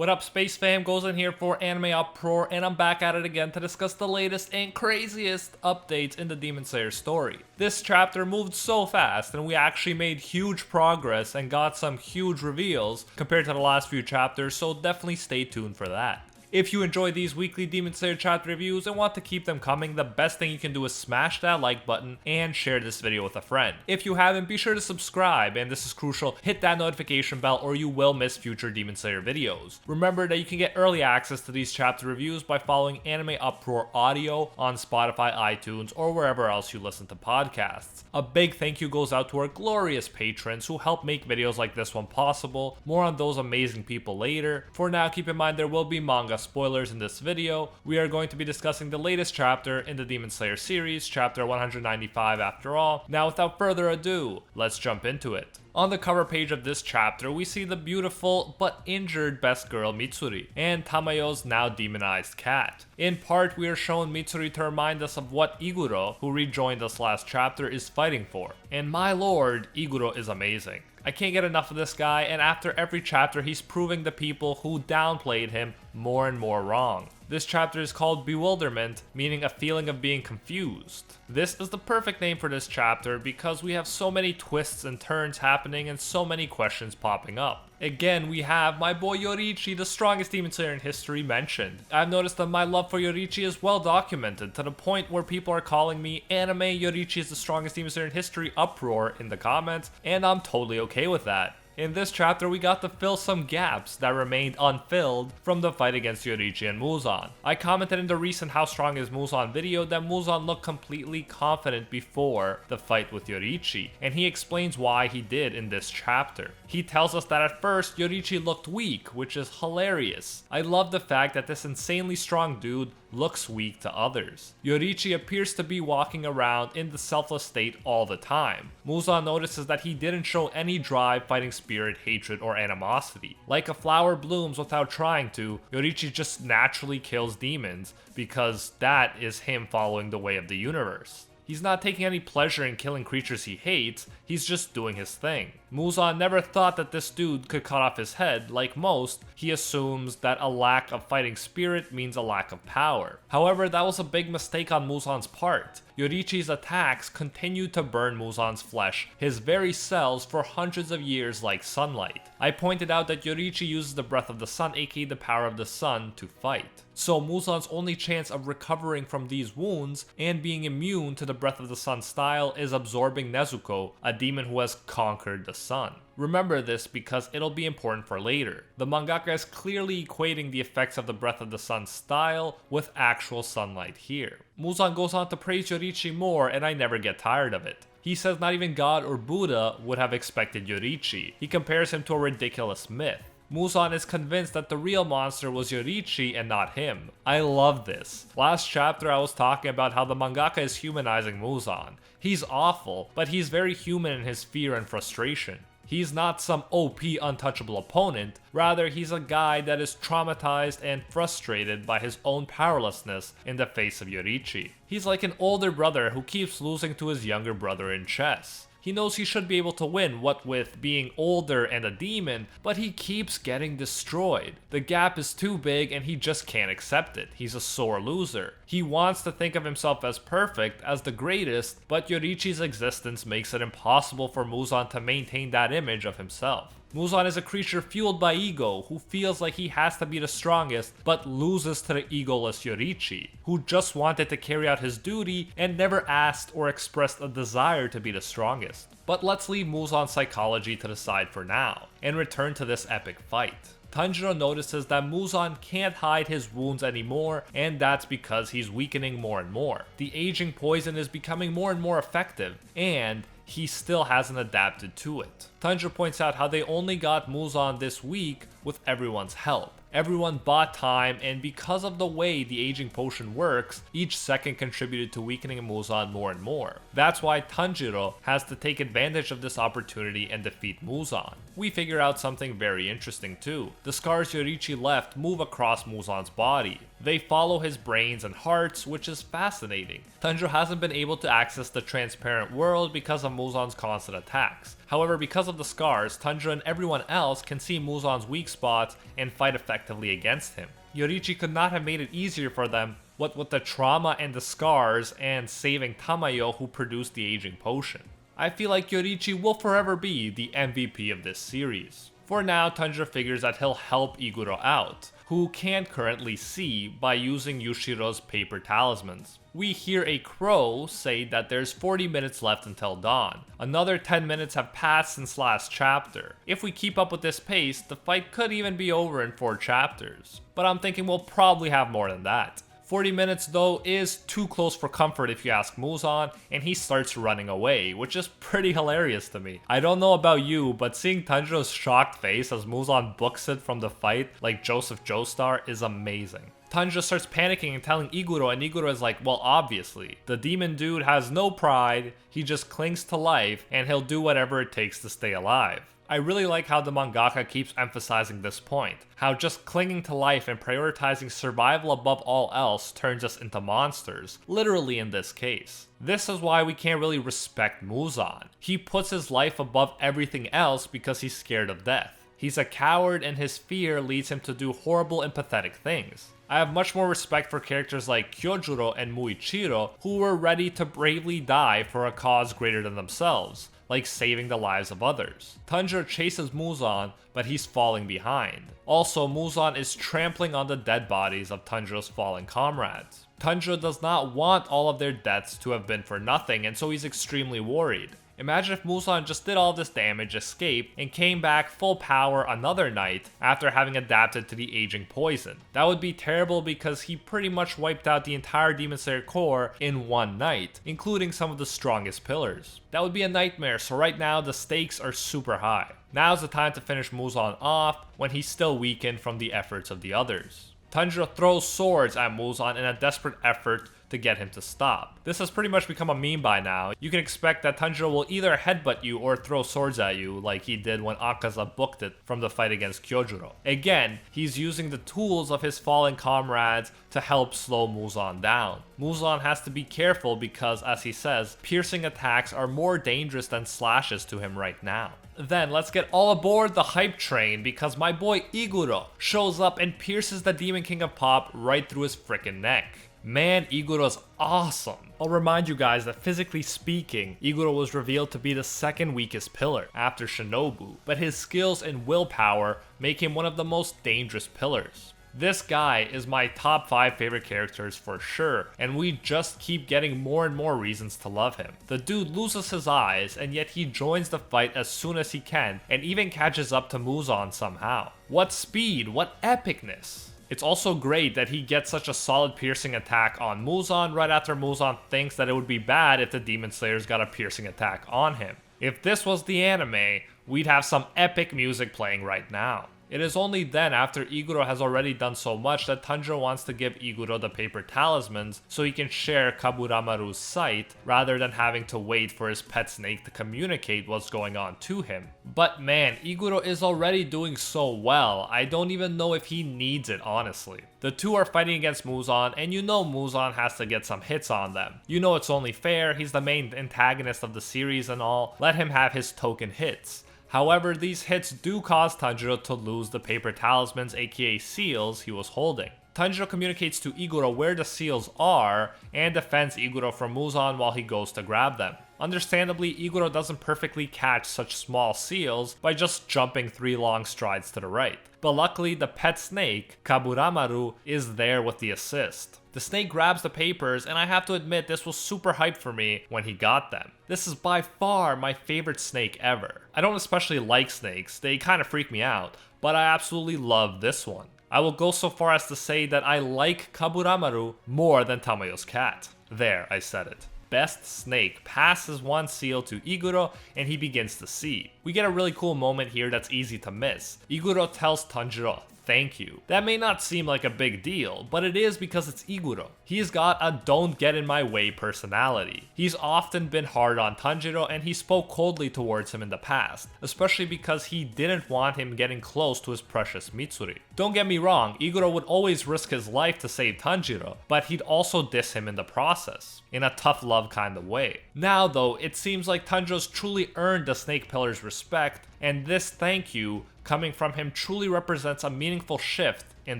What up, Space Fam? Goes in here for Anime Uproar, and I'm back at it again to discuss the latest and craziest updates in the Demon Slayer story. This chapter moved so fast, and we actually made huge progress and got some huge reveals compared to the last few chapters, so definitely stay tuned for that. If you enjoy these weekly Demon Slayer chapter reviews and want to keep them coming, the best thing you can do is smash that like button and share this video with a friend. If you haven't, be sure to subscribe, and this is crucial, hit that notification bell or you will miss future Demon Slayer videos. Remember that you can get early access to these chapter reviews by following Anime Uproar Audio on Spotify, iTunes, or wherever else you listen to podcasts. A big thank you goes out to our glorious patrons who help make videos like this one possible. More on those amazing people later. For now, keep in mind there will be manga spoilers in this video. We are going to be discussing the latest chapter in the Demon Slayer series, chapter 195 after all. Now without further ado, let's jump into it. On the cover page of this chapter, we see the beautiful but injured best girl Mitsuri and Tamayo's now demonized cat. In part, we are shown Mitsuri to remind us of what Iguro, who rejoined us last chapter, is fighting for. And my lord, Iguro is amazing. I can't get enough of this guy, and after every chapter he's proving the people who downplayed him more and more wrong. This chapter is called Bewilderment, meaning a feeling of being confused. This is the perfect name for this chapter because we have so many twists and turns happening and so many questions popping up. Again, we have my boy Yoriichi, the strongest Demon Slayer in history, mentioned. I've noticed that my love for Yoriichi is well documented to the point where people are calling me Anime Yoriichi is the strongest Demon Slayer in history uproar in the comments, and I'm totally okay with that. In this chapter, we got to fill some gaps that remained unfilled from the fight against Yoriichi and Muzan. I commented in the recent How Strong is Muzan video that Muzan looked completely confident before the fight with Yoriichi, and he explains why he did in this chapter. He tells us that at first, Yoriichi looked weak, which is hilarious. I love the fact that this insanely strong dude looks weak to others. Yoriichi appears to be walking around in the selfless state all the time. Muzan notices that he didn't show any drive, fighting spirit, hatred, or animosity. Like a flower blooms without trying to, Yoriichi just naturally kills demons because that is him following the way of the universe. He's not taking any pleasure in killing creatures he hates, he's just doing his thing. Muzan never thought that this dude could cut off his head. Like most, he assumes that a lack of fighting spirit means a lack of power. However, that was a big mistake on Muzan's part. Yoriichi's attacks continued to burn Muzan's flesh, his very cells, for hundreds of years like sunlight. I pointed out that Yoriichi uses the breath of the sun, aka the power of the sun, to fight. So Muzan's only chance of recovering from these wounds and being immune to the breath of the sun style is absorbing Nezuko, a demon who has conquered the sun. Remember this because it'll be important for later. The mangaka is clearly equating the effects of the breath of the sun style with actual sunlight here. Muzan goes on to praise Yoriichi more, and I never get tired of it. He says not even God or Buddha would have expected Yoriichi. He compares him to a ridiculous myth. Muzan is convinced that the real monster was Yoriichi and not him. I love this. Last chapter I was talking about how the mangaka is humanizing Muzan. He's awful, but he's very human in his fear and frustration. He's not some OP untouchable opponent, rather he's a guy that is traumatized and frustrated by his own powerlessness in the face of Yoriichi. He's like an older brother who keeps losing to his younger brother in chess. He knows he should be able to win, what with being older and a demon, but he keeps getting destroyed. The gap is too big and he just can't accept it. He's a sore loser. He wants to think of himself as perfect, as the greatest, but Yoriichi's existence makes it impossible for Muzan to maintain that image of himself. Muzan is a creature fueled by ego, who feels like he has to be the strongest, but loses to the egoless Yoriichi, who just wanted to carry out his duty and never asked or expressed a desire to be the strongest. But let's leave Muzan's psychology to the side for now, and return to this epic fight. Tanjiro notices that Muzan can't hide his wounds anymore, and that's because he's weakening more and more. The aging poison is becoming more and more effective, and he still hasn't adapted to it. Tanjiro points out how they only got Muzan this week with everyone's help. Everyone bought time, and because of the way the aging potion works, each second contributed to weakening Muzan more and more. That's why Tanjiro has to take advantage of this opportunity and defeat Muzan. We figure out something very interesting too. The scars Yoriichi left move across Muzan's body. They follow his brains and hearts, which is fascinating. Tanjiro hasn't been able to access the transparent world because of Muzan's constant attacks. However, because of the scars, Tanjiro and everyone else can see Muzan's weak spots and fight effectively effectively against him. Yoriichi could not have made it easier for them, what with the trauma and the scars and saving Tamayo, who produced the aging potion. I feel like Yoriichi will forever be the MVP of this series. For now, Tanjiro figures that he'll help Iguro out, who can't currently see, by using Yushiro's paper talismans. We hear a crow say that there's 40 minutes left until dawn. Another 10 minutes have passed since last chapter. If we keep up with this pace, the fight could even be over in 4 chapters. But I'm thinking we'll probably have more than that. 40 minutes though is too close for comfort if you ask Muzan, and he starts running away, which is pretty hilarious to me. I don't know about you, but seeing Tanjiro's shocked face as Muzan books it from the fight like Joseph Joestar is amazing. Tanjiro starts panicking and telling Iguro, and Iguro is like, well, obviously. The demon dude has no pride, he just clings to life, and he'll do whatever it takes to stay alive. I really like how the mangaka keeps emphasizing this point, how just clinging to life and prioritizing survival above all else turns us into monsters, literally in this case. This is why we can't really respect Muzan. He puts his life above everything else because he's scared of death. He's a coward and his fear leads him to do horrible and pathetic things. I have much more respect for characters like Kyojuro and Muichiro who were ready to bravely die for a cause greater than themselves, like saving the lives of others. Tanjiro chases Muzan, but he's falling behind. Also, Muzan is trampling on the dead bodies of Tanjiro's fallen comrades. Tanjiro does not want all of their deaths to have been for nothing, and so he's extremely worried. Imagine if Muzan just did all this damage, escaped, and came back full power another night after having adapted to the aging poison. That would be terrible because he pretty much wiped out the entire Demon Slayer Corps in one night, including some of the strongest pillars. That would be a nightmare, so right now the stakes are super high. Now's the time to finish Muzan off when he's still weakened from the efforts of the others. Tanjiro throws swords at Muzan in a desperate effort to get him to stop. This has pretty much become a meme by now. You can expect that Tanjiro will either headbutt you or throw swords at you like he did when Akaza booked it from the fight against Kyojuro. Again, he's using the tools of his fallen comrades to help slow Muzan down. Muzan has to be careful because, as he says, piercing attacks are more dangerous than slashes to him right now. Then let's get all aboard the hype train because my boy Iguro shows up and pierces the Demon King of Pop right through his frickin' neck. Man, Iguro's awesome. I'll remind you guys that physically speaking, Iguro was revealed to be the second weakest pillar after Shinobu, but his skills and willpower make him one of the most dangerous pillars. This guy is my top 5 favorite characters for sure, and we just keep getting more and more reasons to love him. The dude loses his eyes, and yet he joins the fight as soon as he can, and even catches up to Muzan somehow. What speed, what epicness! It's also great that he gets such a solid piercing attack on Muzan right after Muzan thinks that it would be bad if the Demon Slayers got a piercing attack on him. If this was the anime, we'd have some epic music playing right now. It is only then, after Iguro has already done so much, that Tanjiro wants to give Iguro the paper talismans so he can share Kaburamaru's sight rather than having to wait for his pet snake to communicate what's going on to him. But man, Iguro is already doing so well, I don't even know if he needs it honestly. The two are fighting against Muzan, and you know Muzan has to get some hits on them. You know it's only fair, he's the main antagonist of the series and all, let him have his token hits. However, these hits do cause Tanjiro to lose the paper talismans, aka seals, he was holding. Tanjiro communicates to Iguro where the seals are and defends Iguro from Muzan while he goes to grab them. Understandably, Iguro doesn't perfectly catch such small seals by just jumping 3 long strides to the right. But luckily, the pet snake, Kaburamaru, is there with the assist. The snake grabs the papers, and I have to admit this was super hype for me when he got them. This is by far my favorite snake ever. I don't especially like snakes, they kind of freak me out, but I absolutely love this one. I will go so far as to say that I like Kaburamaru more than Tamayo's cat. There, I said it. Best snake passes one seal to Iguro and he begins to see. We get a really cool moment here that's easy to miss. Iguro tells Tanjiro, "Thank you." That may not seem like a big deal, but it is because it's Iguro. He's got a don't get in my way personality. He's often been hard on Tanjiro and he spoke coldly towards him in the past, especially because he didn't want him getting close to his precious Mitsuri. Don't get me wrong, Iguro would always risk his life to save Tanjiro, but he'd also diss him in the process, in a tough love kind of way. Now though, it seems like Tanjiro's truly earned the Snake Pillar's respect, and this thank you coming from him truly represents a meaningful shift in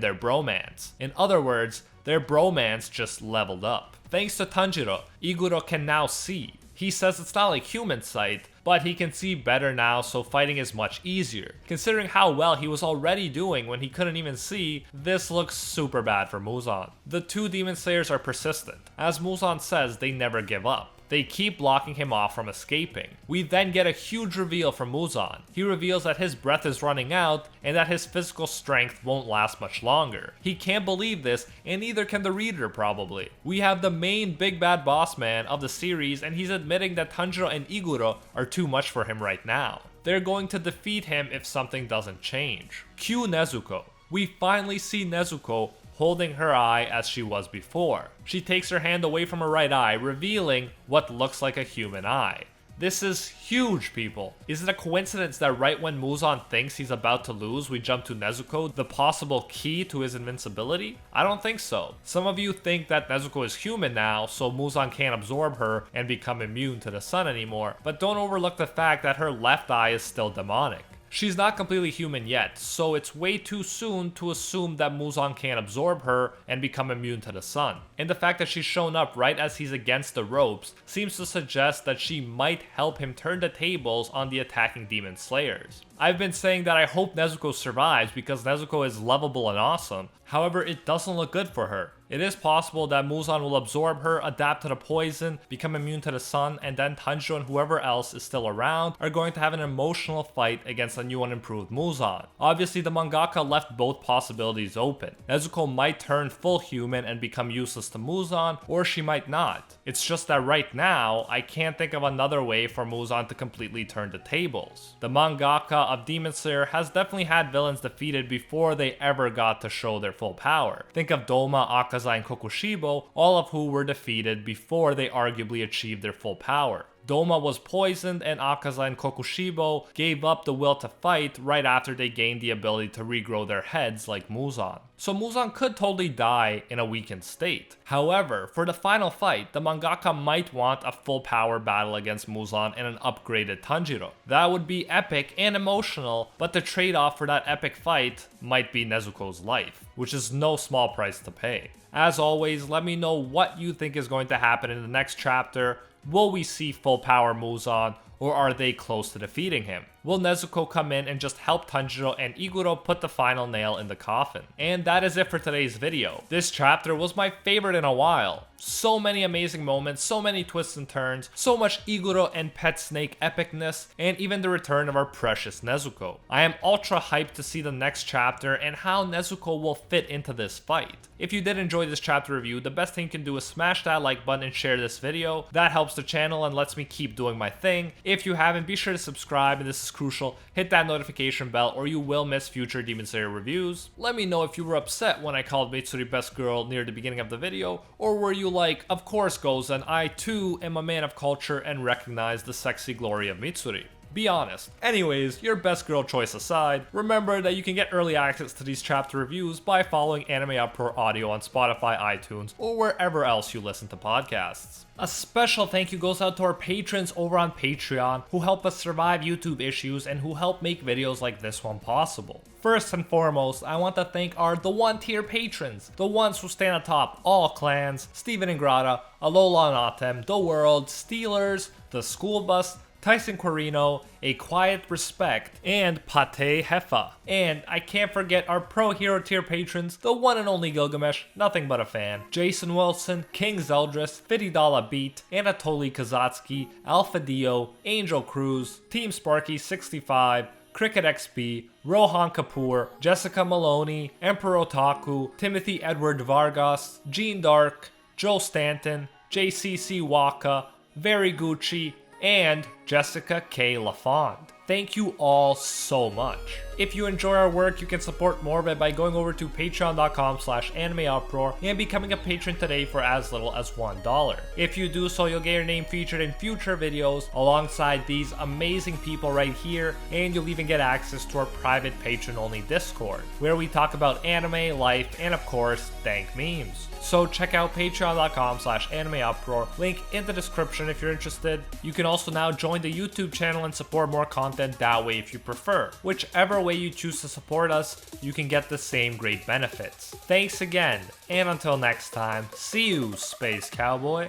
their bromance. In other words, their bromance just leveled up. Thanks to Tanjiro, Iguro can now see. He says it's not like human sight, but he can see better now, so fighting is much easier. Considering how well he was already doing when he couldn't even see, this looks super bad for Muzan. The two Demon Slayers are persistent. As Muzan says, they never give up. They keep blocking him off from escaping. We then get a huge reveal from Muzan. He reveals that his breath is running out and that his physical strength won't last much longer. He can't believe this, and neither can the reader probably. We have the main big bad boss man of the series, and he's admitting that Tanjiro and Iguro are too much for him right now. They're going to defeat him if something doesn't change. Cue Nezuko. We finally see Nezuko holding her eye as she was before. She takes her hand away from her right eye, revealing what looks like a human eye. This is huge, people. Is it a coincidence that right when Muzan thinks he's about to lose, we jump to Nezuko, the possible key to his invincibility? I don't think so. Some of you think that Nezuko is human now, so Muzan can't absorb her and become immune to the sun anymore, but don't overlook the fact that her left eye is still demonic. She's not completely human yet, so it's way too soon to assume that Muzan can't absorb her and become immune to the sun. And the fact that she's shown up right as he's against the ropes seems to suggest that she might help him turn the tables on the attacking Demon Slayers. I've been saying that I hope Nezuko survives because Nezuko is lovable and awesome. However, it doesn't look good for her. It is possible that Muzan will absorb her, adapt to the poison, become immune to the sun, and then Tanjiro and whoever else is still around are going to have an emotional fight against a new and improved Muzan. Obviously, the mangaka left both possibilities open. Nezuko might turn full human and become useless to Muzan, or she might not. It's just that right now, I can't think of another way for Muzan to completely turn the tables. The mangaka of Demon Slayer has definitely had villains defeated before they ever got to show their full power. Think of Doma, Akaza, and Kokushibo, all of who were defeated before they arguably achieved their full power. Doma was poisoned, and Akaza and Kokushibo gave up the will to fight right after they gained the ability to regrow their heads like Muzan. So Muzan could totally die in a weakened state. However, for the final fight, the mangaka might want a full power battle against Muzan and an upgraded Tanjiro. That would be epic and emotional, but the trade-off for that epic fight might be Nezuko's life, which is no small price to pay. As always, let me know what you think is going to happen in the next chapter. Will we see full power Muzan, or are they close to defeating him? Will Nezuko come in and just help Tanjiro and Iguro put the final nail in the coffin? And that is it for today's video. This chapter was my favorite in a while. So many amazing moments, so many twists and turns, so much Iguro and Pet Snake epicness, and even the return of our precious Nezuko. I am ultra hyped to see the next chapter and how Nezuko will fit into this fight. If you did enjoy this chapter review, the best thing you can do is smash that like button and share this video. That helps the channel and lets me keep doing my thing. If you haven't, be sure to subscribe, and this is crucial. Hit that notification bell or you will miss future Demon Slayer reviews. Let me know if you were upset when I called Mitsuri best girl near the beginning of the video, or were you like, of course Gozen, I too am a man of culture and recognize the sexy glory of Mitsuri. Be honest. Anyways, your best girl choice aside, remember that you can get early access to these chapter reviews by following Anime Uproar Audio on Spotify, iTunes, or wherever else you listen to podcasts. A special thank you goes out to our patrons over on Patreon who help us survive YouTube issues and who help make videos like this one possible. First and foremost, I want to thank our The One Tier patrons, the ones who stand atop all clans: Steven Ingrata, Alola Natem, The World, Steelers, The School Bus, Tyson Quirino, A Quiet Respect, and Pate Hefa. And I can't forget our Pro Hero tier patrons, the one and only Gilgamesh, nothing but a fan, Jason Wilson, King Zeldris, $50 Beat, Anatoly Kazatsky, Alpha Dio, Angel Cruz, Team Sparky 65, Cricket XP, Rohan Kapoor, Jessica Maloney, Emperor Otaku, Timothy Edward Vargas, Gene Dark, Joe Stanton, JCC Waka, Very Gucci, and Jessica K. LaFond. Thank you all so much. If you enjoy our work, you can support more by going over to patreon.com/animeuproar and becoming a patron today for as little as $1. If you do so, you'll get your name featured in future videos alongside these amazing people right here, and you'll even get access to our private patron-only Discord, where we talk about anime, life, and of course, dank memes. So check out patreon.com/animeuproar, link in the description if you're interested. You can also now join the YouTube channel and support more content that way if you prefer. Whichever way you choose to support us, you can get the same great benefits. Thanks again, and until next time, see you, Space Cowboy.